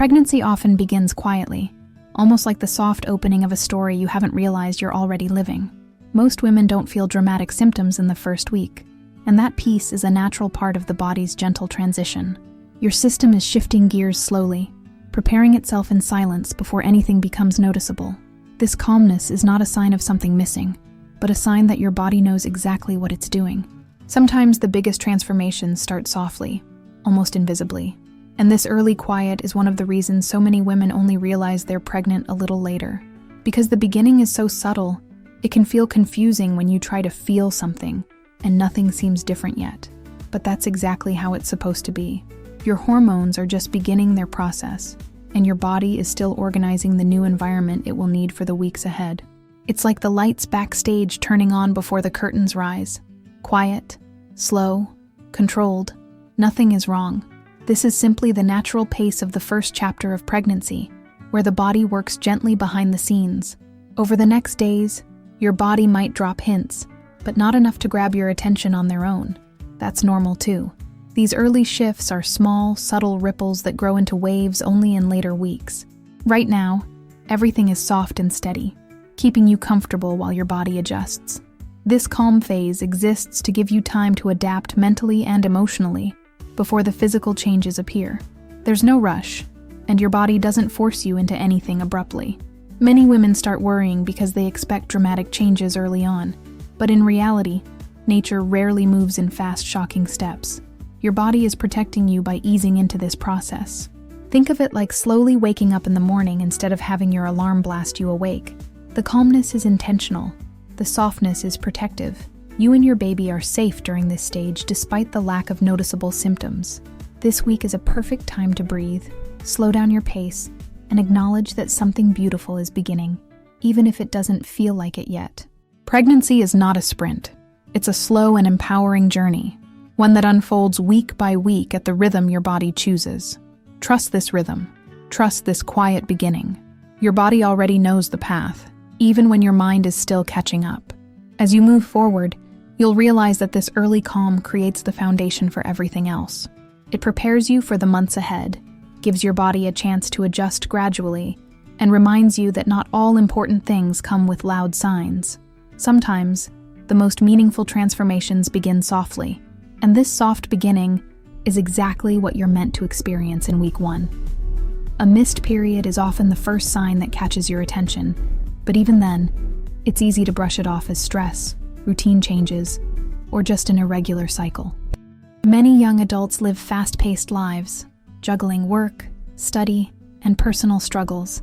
Pregnancy often begins quietly, almost like the soft opening of a story you haven't realized you're already living. Most women don't feel dramatic symptoms in the first week, and that peace is a natural part of the body's gentle transition. Your system is shifting gears slowly, preparing itself in silence before anything becomes noticeable. This calmness is not a sign of something missing, but a sign that your body knows exactly what it's doing. Sometimes the biggest transformations start softly, almost invisibly, and this early quiet is one of the reasons so many women only realize they're pregnant a little later. Because the beginning is so subtle, it can feel confusing when you try to feel something and nothing seems different yet. But that's exactly how it's supposed to be. Your hormones are just beginning their process, and your body is still organizing the new environment it will need for the weeks ahead. It's like the lights backstage turning on before the curtains rise. Quiet, slow, controlled. Nothing is wrong. This is simply the natural pace of the first chapter of pregnancy, where the body works gently behind the scenes. Over the next days, your body might drop hints, but not enough to grab your attention on their own. That's normal too. These early shifts are small, subtle ripples that grow into waves only in later weeks. Right now, everything is soft and steady, keeping you comfortable while your body adjusts. This calm phase exists to give you time to adapt mentally and emotionally before the physical changes appear. There's no rush, and your body doesn't force you into anything abruptly. Many women start worrying because they expect dramatic changes early on, but in reality, nature rarely moves in fast, shocking steps. Your body is protecting you by easing into this process. Think of it like slowly waking up in the morning instead of having your alarm blast you awake. The calmness is intentional. The softness is protective. You and your baby are safe during this stage despite the lack of noticeable symptoms. This week is a perfect time to breathe, slow down your pace, and acknowledge that something beautiful is beginning, even if it doesn't feel like it yet. Pregnancy is not a sprint. It's a slow and empowering journey, one that unfolds week by week at the rhythm your body chooses. Trust this rhythm. Trust this quiet beginning. Your body already knows the path, even when your mind is still catching up. As you move forward, you'll realize that this early calm creates the foundation for everything else. It prepares you for the months ahead, gives your body a chance to adjust gradually, and reminds you that not all important things come with loud signs. Sometimes, the most meaningful transformations begin softly, and this soft beginning is exactly what you're meant to experience in week 1. A missed period is often the first sign that catches your attention, but even then, it's easy to brush it off as stress, routine changes, or just an irregular cycle. Many young adults live fast-paced lives, juggling work, study, and personal struggles,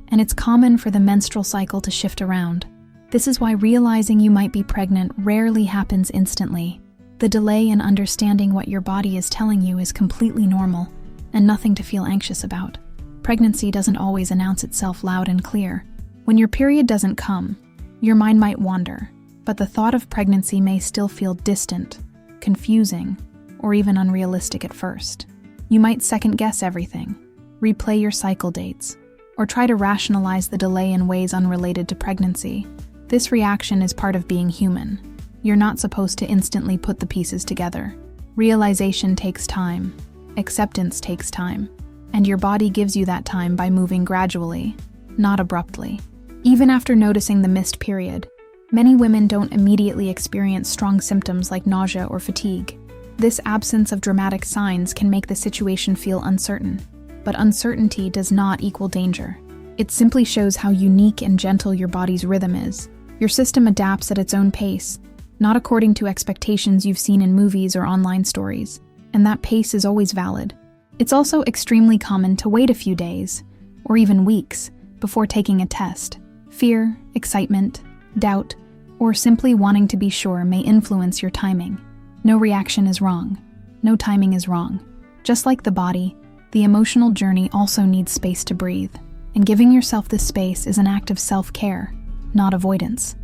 and it's common for the menstrual cycle to shift around. This is why realizing you might be pregnant rarely happens instantly. The delay in understanding what your body is telling you is completely normal, and nothing to feel anxious about. Pregnancy doesn't always announce itself loud and clear. When your period doesn't come, your mind might wander, but the thought of pregnancy may still feel distant, confusing, or even unrealistic at first. You might second-guess everything, replay your cycle dates, or try to rationalize the delay in ways unrelated to pregnancy. This reaction is part of being human. You're not supposed to instantly put the pieces together. Realization takes time, acceptance takes time, and your body gives you that time by moving gradually, not abruptly. Even after noticing the missed period, many women don't immediately experience strong symptoms like nausea or fatigue. This absence of dramatic signs can make the situation feel uncertain, but uncertainty does not equal danger. It simply shows how unique and gentle your body's rhythm is. Your system adapts at its own pace, not according to expectations you've seen in movies or online stories, and that pace is always valid. It's also extremely common to wait a few days, or even weeks, before taking a test. Fear, excitement, doubt, or simply wanting to be sure may influence your timing. No reaction is wrong. No timing is wrong. Just like the body, the emotional journey also needs space to breathe, and giving yourself this space is an act of self-care, not avoidance.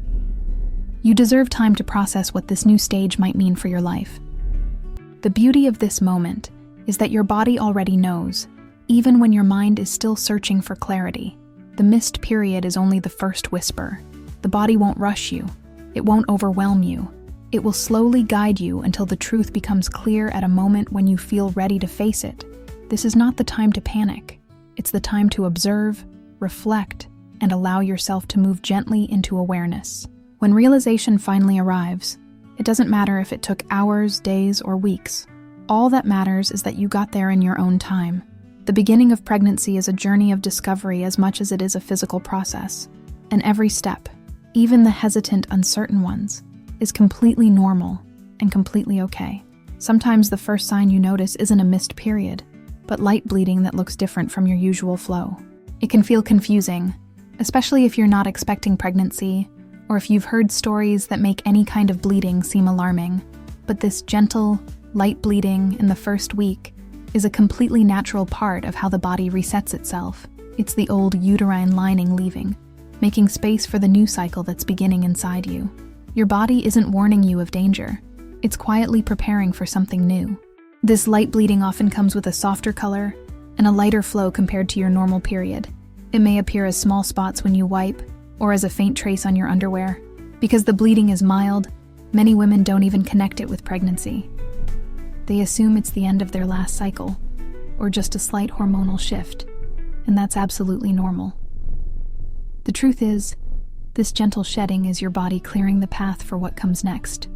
You deserve time to process what this new stage might mean for your life. The beauty of this moment is that your body already knows, even when your mind is still searching for clarity. The missed period is only the first whisper. The body won't rush you. It won't overwhelm you. It will slowly guide you until the truth becomes clear at a moment when you feel ready to face it. This is not the time to panic. It's the time to observe, reflect, and allow yourself to move gently into awareness. When realization finally arrives, it doesn't matter if it took hours, days, or weeks. All that matters is that you got there in your own time. The beginning of pregnancy is a journey of discovery as much as it is a physical process. And every step, even the hesitant, uncertain ones, is completely normal and completely okay. Sometimes the first sign you notice isn't a missed period, but light bleeding that looks different from your usual flow. It can feel confusing, especially if you're not expecting pregnancy, or if you've heard stories that make any kind of bleeding seem alarming. But this gentle, light bleeding in the first week is a completely natural part of how the body resets itself. It's the old uterine lining leaving, making space for the new cycle that's beginning inside you. Your body isn't warning you of danger. It's quietly preparing for something new. This light bleeding often comes with a softer color and a lighter flow compared to your normal period. It may appear as small spots when you wipe, or as a faint trace on your underwear. Because the bleeding is mild, many women don't even connect it with pregnancy. They assume it's the end of their last cycle, or just a slight hormonal shift, and that's absolutely normal. The truth is, this gentle shedding is your body clearing the path for what comes next.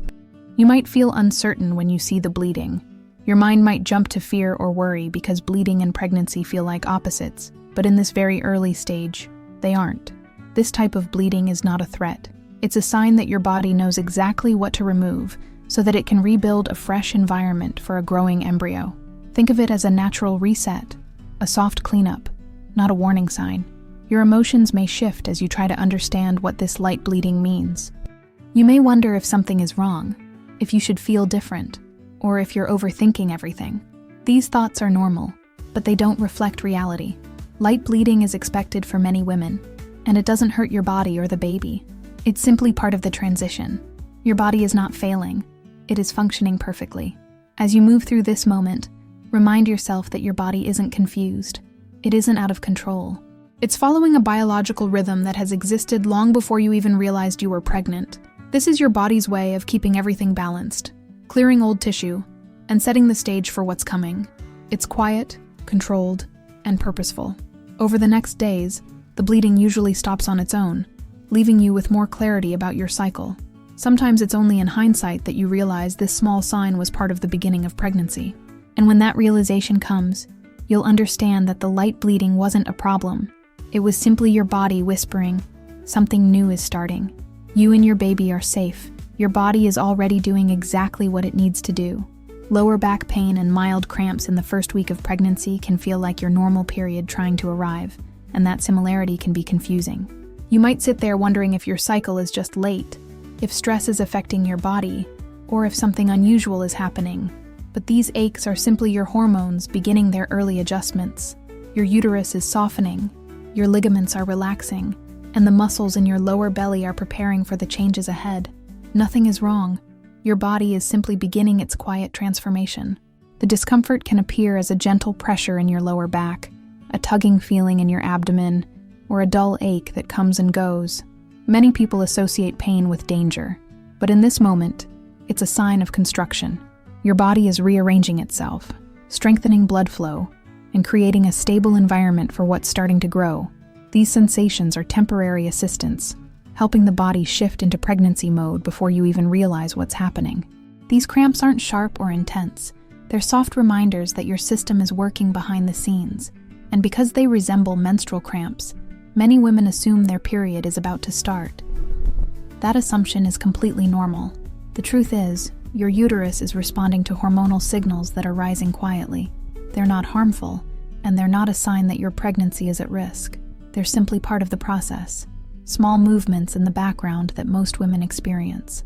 You might feel uncertain when you see the bleeding. Your mind might jump to fear or worry because bleeding and pregnancy feel like opposites, but in this very early stage, they aren't. This type of bleeding is not a threat. It's a sign that your body knows exactly what to remove so that it can rebuild a fresh environment for a growing embryo. Think of it as a natural reset, a soft cleanup, not a warning sign. Your emotions may shift as you try to understand what this light bleeding means. You may wonder if something is wrong, if you should feel different, or if you're overthinking everything. These thoughts are normal, but they don't reflect reality. Light bleeding is expected for many women, and it doesn't hurt your body or the baby. It's simply part of the transition. Your body is not failing. It is functioning perfectly. As you move through this moment, remind yourself that your body isn't confused. It isn't out of control. It's following a biological rhythm that has existed long before you even realized you were pregnant. This is your body's way of keeping everything balanced, clearing old tissue, and setting the stage for what's coming. It's quiet, controlled, and purposeful. Over the next days, the bleeding usually stops on its own, leaving you with more clarity about your cycle. Sometimes it's only in hindsight that you realize this small sign was part of the beginning of pregnancy. And when that realization comes, you'll understand that the light bleeding wasn't a problem. It was simply your body whispering, something new is starting. You and your baby are safe. Your body is already doing exactly what it needs to do. Lower back pain and mild cramps in the first week of pregnancy can feel like your normal period trying to arrive, and that similarity can be confusing. You might sit there wondering if your cycle is just late, if stress is affecting your body, or if something unusual is happening. But these aches are simply your hormones beginning their early adjustments. Your uterus is softening, your ligaments are relaxing, and the muscles in your lower belly are preparing for the changes ahead. Nothing is wrong. Your body is simply beginning its quiet transformation. The discomfort can appear as a gentle pressure in your lower back, a tugging feeling in your abdomen, or a dull ache that comes and goes. Many people associate pain with danger, but in this moment, it's a sign of construction. Your body is rearranging itself, strengthening blood flow, and creating a stable environment for what's starting to grow. These sensations are temporary assistance, helping the body shift into pregnancy mode before you even realize what's happening. These cramps aren't sharp or intense. They're soft reminders that your system is working behind the scenes, and because they resemble menstrual cramps, many women assume their period is about to start. That assumption is completely normal. The truth is, your uterus is responding to hormonal signals that are rising quietly. They're not harmful, and they're not a sign that your pregnancy is at risk. They're simply part of the process, small movements in the background that most women experience.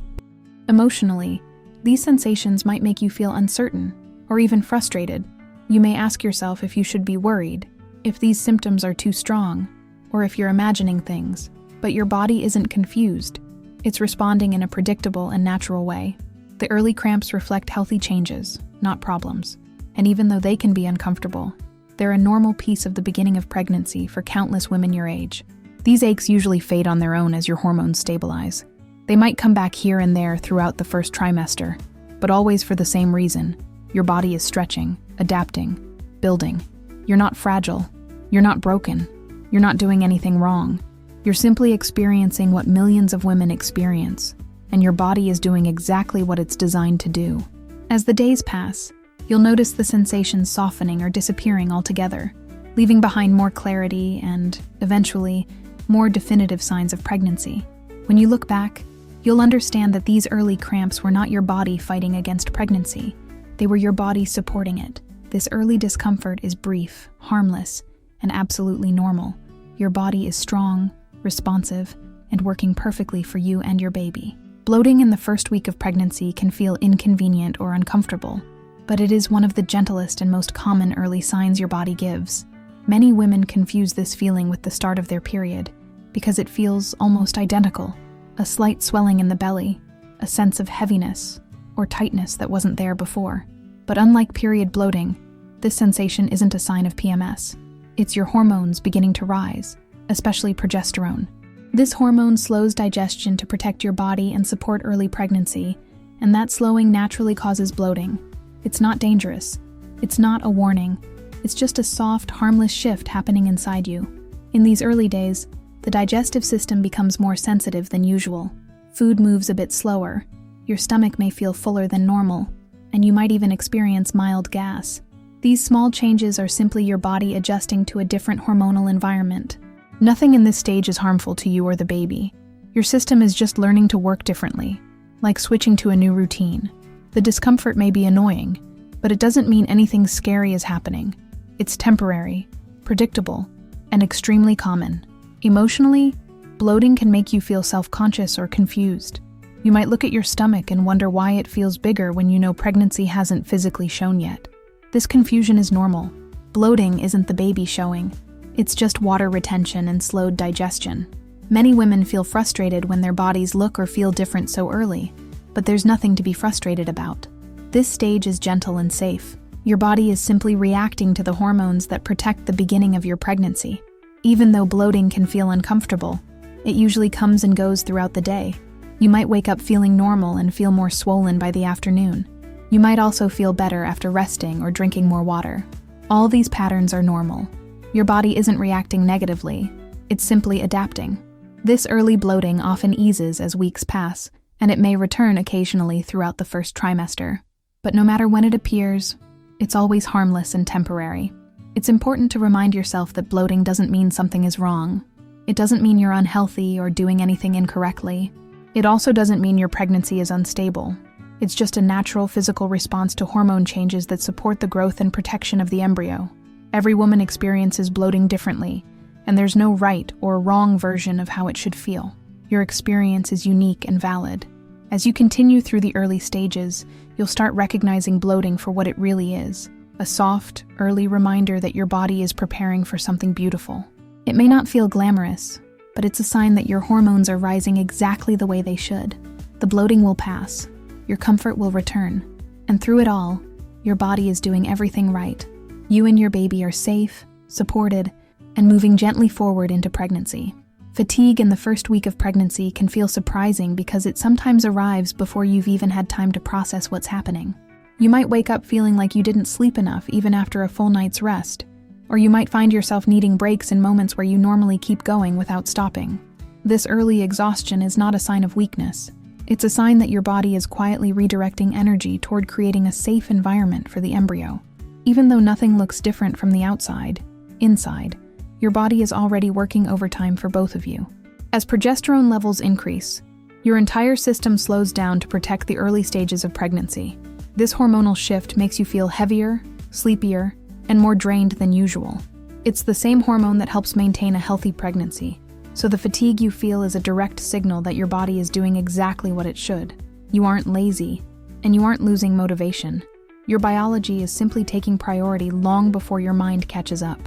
Emotionally, these sensations might make you feel uncertain or even frustrated. You may ask yourself if you should be worried, if these symptoms are too strong, or if you're imagining things. But your body isn't confused. It's responding in a predictable and natural way. The early cramps reflect healthy changes, not problems. And even though they can be uncomfortable, they're a normal piece of the beginning of pregnancy for countless women your age. These aches usually fade on their own as your hormones stabilize. They might come back here and there throughout the first trimester, but always for the same reason. Your body is stretching, adapting, building. You're not fragile. You're not broken. You're not doing anything wrong. You're simply experiencing what millions of women experience, and your body is doing exactly what it's designed to do. As the days pass, you'll notice the sensations softening or disappearing altogether, leaving behind more clarity and, eventually, more definitive signs of pregnancy. When you look back, you'll understand that these early cramps were not your body fighting against pregnancy. They were your body supporting it. This early discomfort is brief, harmless, and absolutely normal. Your body is strong, responsive, and working perfectly for you and your baby. Bloating in the first week of pregnancy can feel inconvenient or uncomfortable, but it is one of the gentlest and most common early signs your body gives. Many women confuse this feeling with the start of their period because it feels almost identical. A slight swelling in the belly, a sense of heaviness or tightness that wasn't there before. But unlike period bloating, this sensation isn't a sign of PMS. It's your hormones beginning to rise, especially progesterone. This hormone slows digestion to protect your body and support early pregnancy, and that slowing naturally causes bloating. It's not dangerous. It's not a warning. It's just a soft, harmless shift happening inside you. In these early days, the digestive system becomes more sensitive than usual. Food moves a bit slower. Your stomach may feel fuller than normal, and you might even experience mild gas. These small changes are simply your body adjusting to a different hormonal environment. Nothing in this stage is harmful to you or the baby. Your system is just learning to work differently, like switching to a new routine. The discomfort may be annoying, but it doesn't mean anything scary is happening. It's temporary, predictable, and extremely common. Emotionally, bloating can make you feel self-conscious or confused. You might look at your stomach and wonder why it feels bigger when you know pregnancy hasn't physically shown yet. This confusion is normal. Bloating isn't the baby showing. It's just water retention and slowed digestion. Many women feel frustrated when their bodies look or feel different so early, but there's nothing to be frustrated about. This stage is gentle and safe. Your body is simply reacting to the hormones that protect the beginning of your pregnancy. Even though bloating can feel uncomfortable, it usually comes and goes throughout the day. You might wake up feeling normal and feel more swollen by the afternoon. You might also feel better after resting or drinking more water. All these patterns are normal. Your body isn't reacting negatively, it's simply adapting. This early bloating often eases as weeks pass, and it may return occasionally throughout the first trimester. But no matter when it appears, it's always harmless and temporary. It's important to remind yourself that bloating doesn't mean something is wrong. It doesn't mean you're unhealthy or doing anything incorrectly. It also doesn't mean your pregnancy is unstable. It's just a natural physical response to hormone changes that support the growth and protection of the embryo. Every woman experiences bloating differently, and there's no right or wrong version of how it should feel. Your experience is unique and valid. As you continue through the early stages, you'll start recognizing bloating for what it really is. A soft, early reminder that your body is preparing for something beautiful. It may not feel glamorous, but it's a sign that your hormones are rising exactly the way they should. The bloating will pass, your comfort will return, and through it all, your body is doing everything right. You and your baby are safe, supported, and moving gently forward into pregnancy. Fatigue in the first week of pregnancy can feel surprising because it sometimes arrives before you've even had time to process what's happening. You might wake up feeling like you didn't sleep enough even after a full night's rest, or you might find yourself needing breaks in moments where you normally keep going without stopping. This early exhaustion is not a sign of weakness. It's a sign that your body is quietly redirecting energy toward creating a safe environment for the embryo. Even though nothing looks different from the outside, inside, your body is already working overtime for both of you. As progesterone levels increase, your entire system slows down to protect the early stages of pregnancy. This hormonal shift makes you feel heavier, sleepier, and more drained than usual. It's the same hormone that helps maintain a healthy pregnancy, so the fatigue you feel is a direct signal that your body is doing exactly what it should. You aren't lazy, and you aren't losing motivation. Your biology is simply taking priority long before your mind catches up.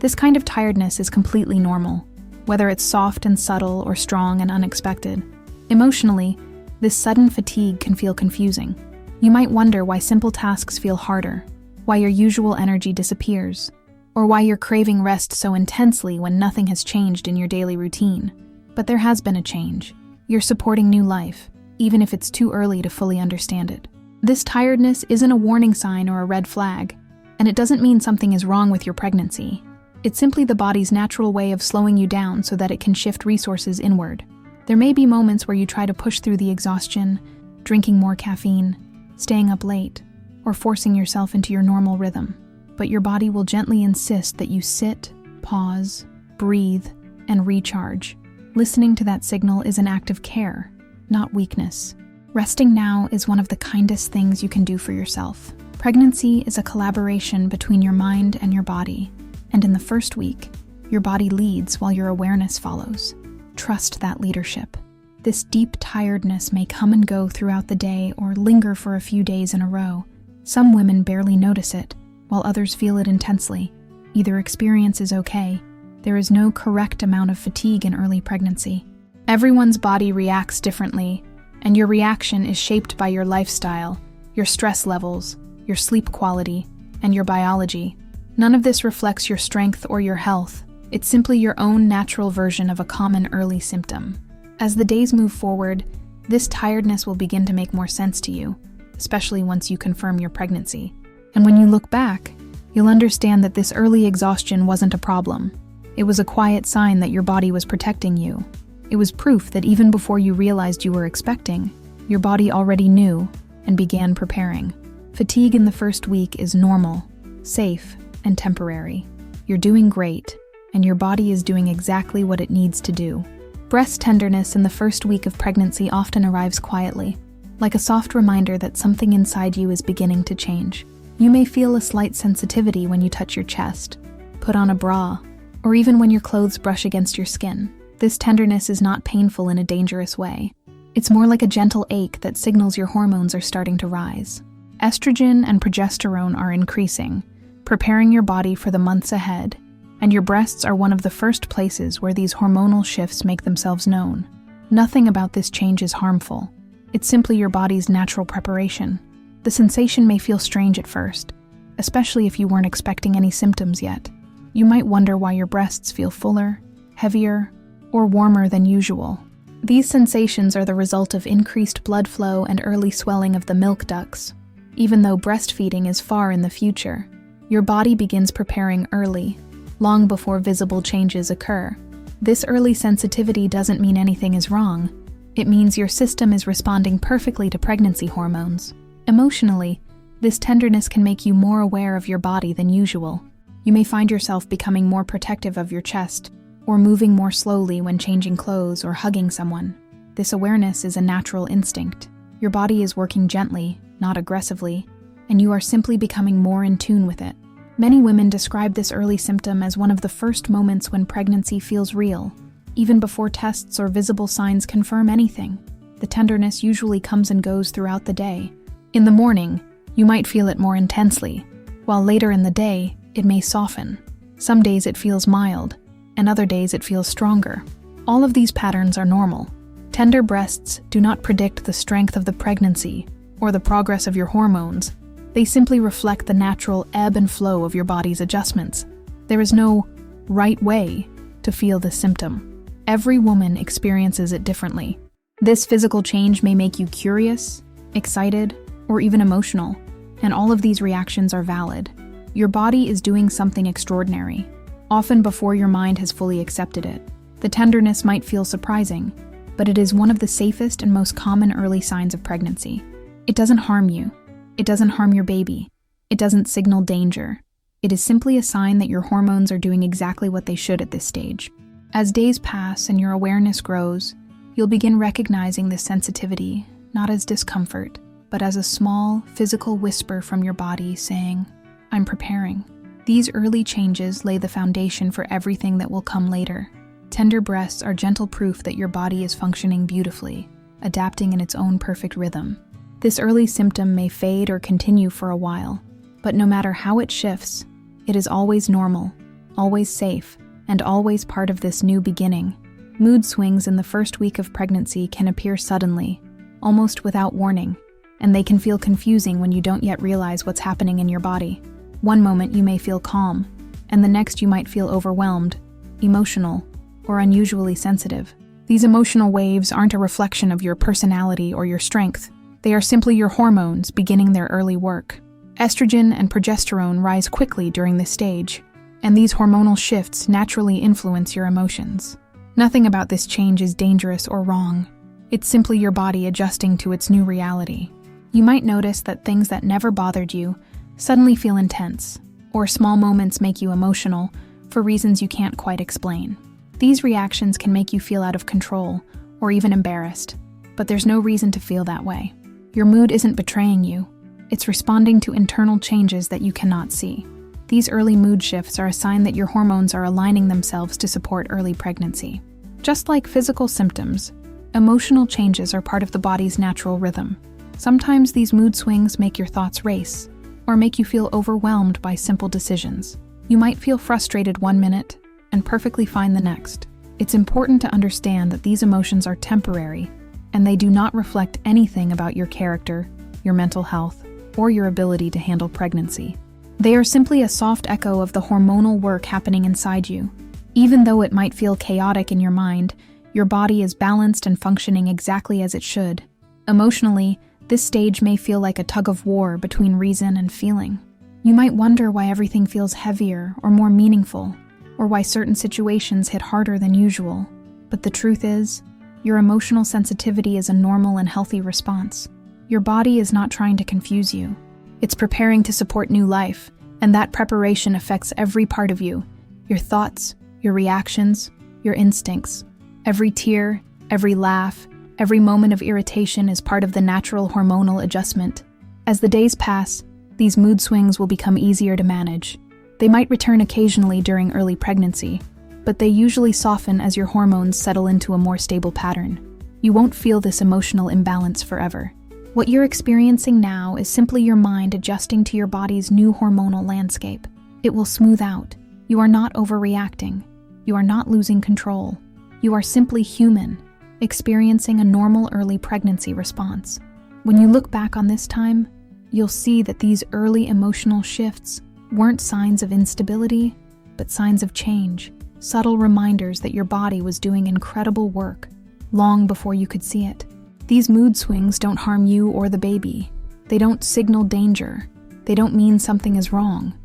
This kind of tiredness is completely normal, whether it's soft and subtle or strong and unexpected. Emotionally, this sudden fatigue can feel confusing. You might wonder why simple tasks feel harder, why your usual energy disappears, or why you're craving rest so intensely when nothing has changed in your daily routine. But there has been a change. You're supporting new life, even if it's too early to fully understand it. This tiredness isn't a warning sign or a red flag, and it doesn't mean something is wrong with your pregnancy. It's simply the body's natural way of slowing you down so that it can shift resources inward. There may be moments where you try to push through the exhaustion, drinking more caffeine, staying up late, or forcing yourself into your normal rhythm. But your body will gently insist that you sit, pause, breathe, and recharge. Listening to that signal is an act of care, not weakness. Resting now is one of the kindest things you can do for yourself. Pregnancy is a collaboration between your mind and your body, and in the first week, your body leads while your awareness follows. Trust that leadership. This deep tiredness may come and go throughout the day or linger for a few days in a row. Some women barely notice it, while others feel it intensely. Either experience is okay. There is no correct amount of fatigue in early pregnancy. Everyone's body reacts differently, and your reaction is shaped by your lifestyle, your stress levels, your sleep quality, and your biology. None of this reflects your strength or your health. It's simply your own natural version of a common early symptom. As the days move forward, this tiredness will begin to make more sense to you, especially once you confirm your pregnancy. And when you look back, you'll understand that this early exhaustion wasn't a problem. It was a quiet sign that your body was protecting you. It was proof that even before you realized you were expecting, your body already knew and began preparing. Fatigue in the first week is normal, safe, and temporary. You're doing great, and your body is doing exactly what it needs to do. Breast tenderness in the first week of pregnancy often arrives quietly, like a soft reminder that something inside you is beginning to change. You may feel a slight sensitivity when you touch your chest, put on a bra, or even when your clothes brush against your skin. This tenderness is not painful in a dangerous way. It's more like a gentle ache that signals your hormones are starting to rise. Estrogen and progesterone are increasing, preparing your body for the months ahead, and your breasts are one of the first places where these hormonal shifts make themselves known. Nothing about this change is harmful. It's simply your body's natural preparation. The sensation may feel strange at first, especially if you weren't expecting any symptoms yet. You might wonder why your breasts feel fuller, heavier, or warmer than usual. These sensations are the result of increased blood flow and early swelling of the milk ducts. Even though breastfeeding is far in the future, your body begins preparing early, long before visible changes occur. This early sensitivity doesn't mean anything is wrong. It means your system is responding perfectly to pregnancy hormones. Emotionally, this tenderness can make you more aware of your body than usual. You may find yourself becoming more protective of your chest, or moving more slowly when changing clothes or hugging someone. This awareness is a natural instinct. Your body is working gently, not aggressively, and you are simply becoming more in tune with it. Many women describe this early symptom as one of the first moments when pregnancy feels real, even before tests or visible signs confirm anything. The tenderness usually comes and goes throughout the day. In the morning, you might feel it more intensely, while later in the day, it may soften. Some days it feels mild, and other days it feels stronger. All of these patterns are normal. Tender breasts do not predict the strength of the pregnancy or the progress of your hormones. They simply reflect the natural ebb and flow of your body's adjustments. There is no right way to feel this symptom. Every woman experiences it differently. This physical change may make you curious, excited, or even emotional, and all of these reactions are valid. Your body is doing something extraordinary, often before your mind has fully accepted it. The tenderness might feel surprising, but it is one of the safest and most common early signs of pregnancy. It doesn't harm you. It doesn't harm your baby. It doesn't signal danger. It is simply a sign that your hormones are doing exactly what they should at this stage. As days pass and your awareness grows, you'll begin recognizing this sensitivity, not as discomfort, but as a small, physical whisper from your body saying, "I'm preparing." These early changes lay the foundation for everything that will come later. Tender breasts are gentle proof that your body is functioning beautifully, adapting in its own perfect rhythm. This early symptom may fade or continue for a while, but no matter how it shifts, it is always normal, always safe, and always part of this new beginning. Mood swings in the first week of pregnancy can appear suddenly, almost without warning, and they can feel confusing when you don't yet realize what's happening in your body. One moment you may feel calm, and the next you might feel overwhelmed, emotional, or unusually sensitive. These emotional waves aren't a reflection of your personality or your strength. They are simply your hormones beginning their early work. Estrogen and progesterone rise quickly during this stage, and these hormonal shifts naturally influence your emotions. Nothing about this change is dangerous or wrong. It's simply your body adjusting to its new reality. You might notice that things that never bothered you suddenly feel intense, or small moments make you emotional for reasons you can't quite explain. These reactions can make you feel out of control or even embarrassed, but there's no reason to feel that way. Your mood isn't betraying you. It's responding to internal changes that you cannot see. These early mood shifts are a sign that your hormones are aligning themselves to support early pregnancy. Just like physical symptoms, emotional changes are part of the body's natural rhythm. Sometimes these mood swings make your thoughts race, or make you feel overwhelmed by simple decisions. You might feel frustrated one minute and perfectly fine the next. It's important to understand that these emotions are temporary, and they do not reflect anything about your character, your mental health, or your ability to handle pregnancy. They are simply a soft echo of the hormonal work happening inside you. Even though it might feel chaotic in your mind, your body is balanced and functioning exactly as it should. Emotionally, this stage may feel like a tug of war between reason and feeling. You might wonder why everything feels heavier or more meaningful, or why certain situations hit harder than usual. But the truth is, your emotional sensitivity is a normal and healthy response. Your body is not trying to confuse you. It's preparing to support new life, and that preparation affects every part of you: your thoughts, your reactions, your instincts. Every tear, every laugh, every moment of irritation is part of the natural hormonal adjustment. As the days pass, these mood swings will become easier to manage. They might return occasionally during early pregnancy, but they usually soften as your hormones settle into a more stable pattern. You won't feel this emotional imbalance forever. What you're experiencing now is simply your mind adjusting to your body's new hormonal landscape. It will smooth out. You are not overreacting. You are not losing control. You are simply human, experiencing a normal early pregnancy response. When you look back on this time, you'll see that these early emotional shifts weren't signs of instability, but signs of change, subtle reminders that your body was doing incredible work long before you could see it. These mood swings don't harm you or the baby. They don't signal danger. They don't mean something is wrong.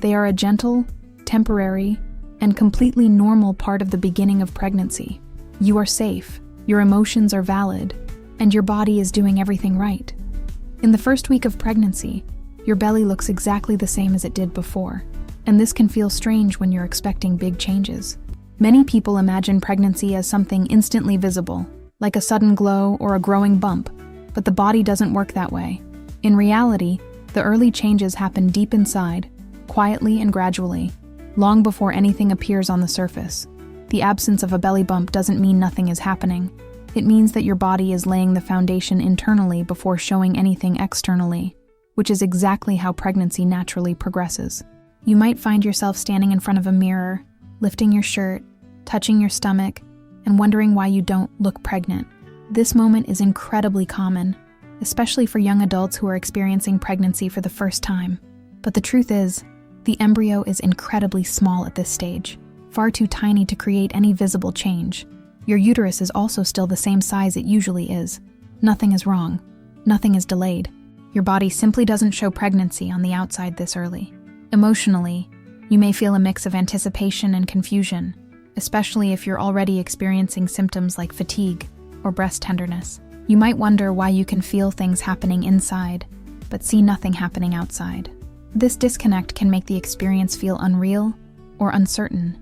They are a gentle, temporary, and completely normal part of the beginning of pregnancy. You are safe, your emotions are valid, and your body is doing everything right. In the first week of pregnancy, your belly looks exactly the same as it did before, and this can feel strange when you're expecting big changes. Many people imagine pregnancy as something instantly visible, like a sudden glow or a growing bump, but the body doesn't work that way. In reality, the early changes happen deep inside, quietly and gradually, long before anything appears on the surface. The absence of a belly bump doesn't mean nothing is happening. It means that your body is laying the foundation internally before showing anything externally, which is exactly how pregnancy naturally progresses. You might find yourself standing in front of a mirror, lifting your shirt, touching your stomach, and wondering why you don't look pregnant. This moment is incredibly common, especially for young adults who are experiencing pregnancy for the first time. But the truth is, the embryo is incredibly small at this stage, far too tiny to create any visible change. Your uterus is also still the same size it usually is. Nothing is wrong. Nothing is delayed. Your body simply doesn't show pregnancy on the outside this early. Emotionally, you may feel a mix of anticipation and confusion, especially if you're already experiencing symptoms like fatigue or breast tenderness. You might wonder why you can feel things happening inside, but see nothing happening outside. This disconnect can make the experience feel unreal or uncertain.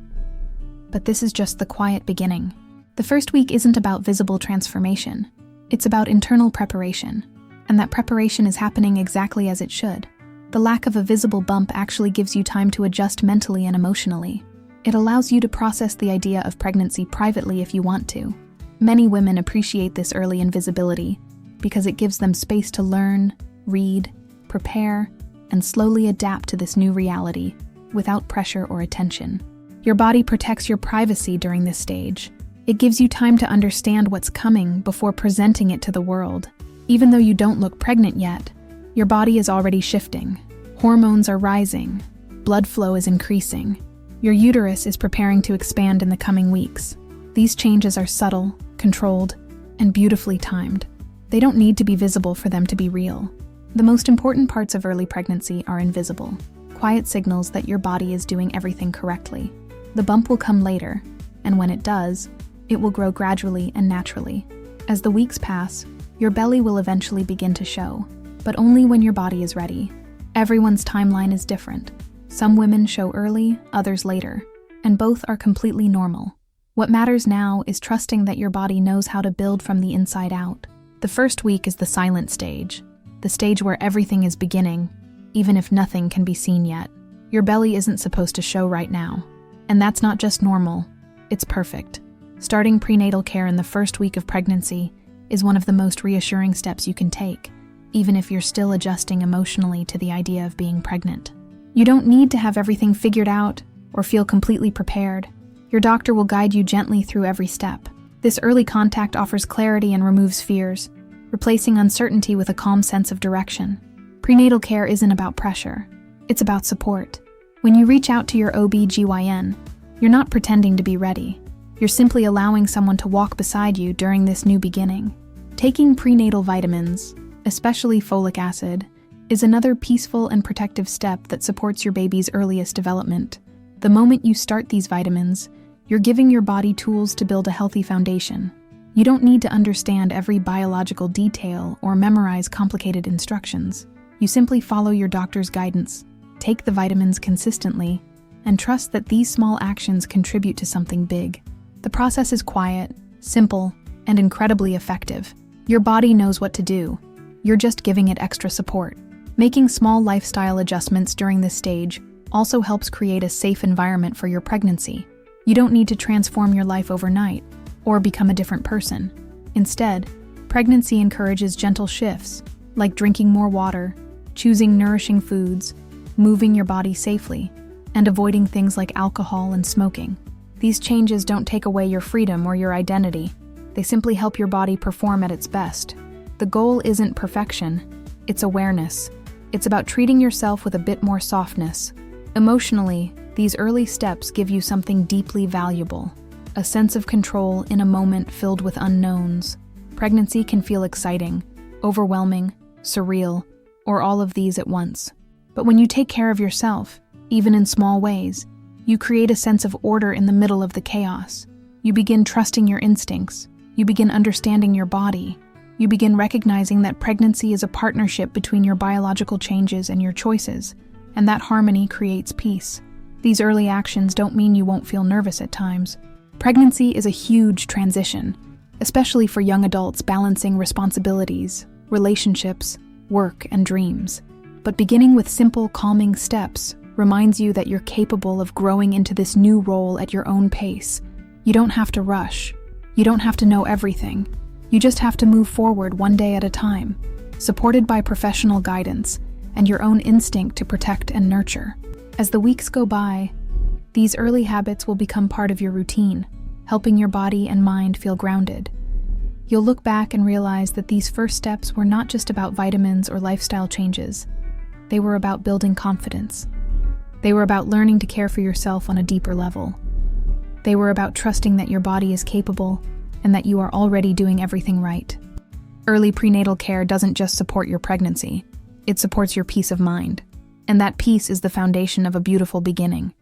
But this is just the quiet beginning. The first week isn't about visible transformation. It's about internal preparation, and that preparation is happening exactly as it should. The lack of a visible bump actually gives you time to adjust mentally and emotionally. It allows you to process the idea of pregnancy privately if you want to. Many women appreciate this early invisibility because it gives them space to learn, read, prepare, and slowly adapt to this new reality without pressure or attention. Your body protects your privacy during this stage. It gives you time to understand what's coming before presenting it to the world. Even though you don't look pregnant yet, your body is already shifting. Hormones are rising. Blood flow is increasing. Your uterus is preparing to expand in the coming weeks. These changes are subtle, controlled, and beautifully timed. They don't need to be visible for them to be real. The most important parts of early pregnancy are invisible. quiet signals that your body is doing everything correctly. The bump will come later, and when it does, it will grow gradually and naturally. As the weeks pass, your belly will eventually begin to show, but only when your body is ready. Everyone's timeline is different. Some women show early, others later, and both are completely normal. What matters now is trusting that your body knows how to build from the inside out. The first week is the silent stage, the stage where everything is beginning, even if nothing can be seen yet. Your belly isn't supposed to show right now, and that's not just normal, it's perfect. Starting prenatal care in the first week of pregnancy is one of the most reassuring steps you can take, even if you're still adjusting emotionally to the idea of being pregnant. You don't need to have everything figured out or feel completely prepared. Your doctor will guide you gently through every step. This early contact offers clarity and removes fears, replacing uncertainty with a calm sense of direction. Prenatal care isn't about pressure, it's about support. When you reach out to your OB/GYN, you're not pretending to be ready. You're simply allowing someone to walk beside you during this new beginning. Taking prenatal vitamins, especially folic acid, is another peaceful and protective step that supports your baby's earliest development. The moment you start these vitamins, you're giving your body tools to build a healthy foundation. You don't need to understand every biological detail or memorize complicated instructions. You simply follow your doctor's guidance, take the vitamins consistently, and trust that these small actions contribute to something big. The process is quiet, simple, and incredibly effective. Your body knows what to do. You're just giving it extra support. Making small lifestyle adjustments during this stage also helps create a safe environment for your pregnancy. You don't need to transform your life overnight or become a different person. Instead, pregnancy encourages gentle shifts, like drinking more water, choosing nourishing foods, moving your body safely, and avoiding things like alcohol and smoking. These changes don't take away your freedom or your identity. They simply help your body perform at its best. The goal isn't perfection, it's awareness. It's about treating yourself with a bit more softness. Emotionally, these early steps give you something deeply valuable, a sense of control in a moment filled with unknowns. Pregnancy can feel exciting, overwhelming, surreal, or all of these at once. But when you take care of yourself, even in small ways, you create a sense of order in the middle of the chaos. You begin trusting your instincts. You begin understanding your body. You begin recognizing that pregnancy is a partnership between your biological changes and your choices, and that harmony creates peace. These early actions don't mean you won't feel nervous at times. Pregnancy is a huge transition, especially for young adults balancing responsibilities, relationships, work, and dreams. But beginning with simple, calming steps reminds you that you're capable of growing into this new role at your own pace. You don't have to rush. You don't have to know everything. You just have to move forward one day at a time, supported by professional guidance and your own instinct to protect and nurture. As the weeks go by, these early habits will become part of your routine, helping your body and mind feel grounded. You'll look back and realize that these first steps were not just about vitamins or lifestyle changes. They were about building confidence. They were about learning to care for yourself on a deeper level. They were about trusting that your body is capable and that you are already doing everything right. Early prenatal care doesn't just support your pregnancy, it supports your peace of mind. And that peace is the foundation of a beautiful beginning.